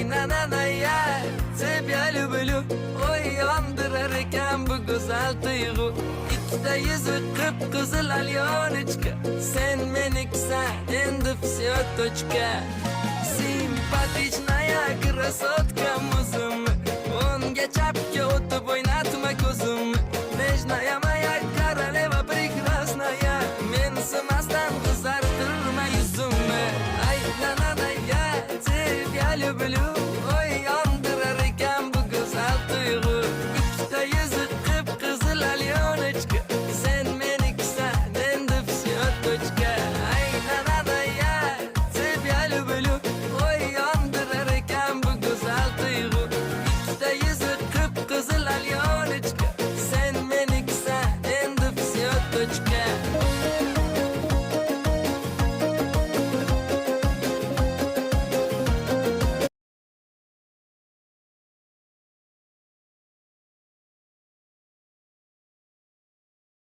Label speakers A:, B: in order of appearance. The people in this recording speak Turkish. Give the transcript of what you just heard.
A: ya, тебя люблю. Oy yondirarkan bu go'zal tuyg'u. Ikkita yuzi qip-qizil alyonechka. Sen meniksan, endi всё точка. Simpatichная красотка muzimni. O'ngga chapga o'tib o'ynatma ko'zimni. Nежная моя королева прекрасная. Men simasdan qizartirma yuzimni. Ay, я тебя люблю.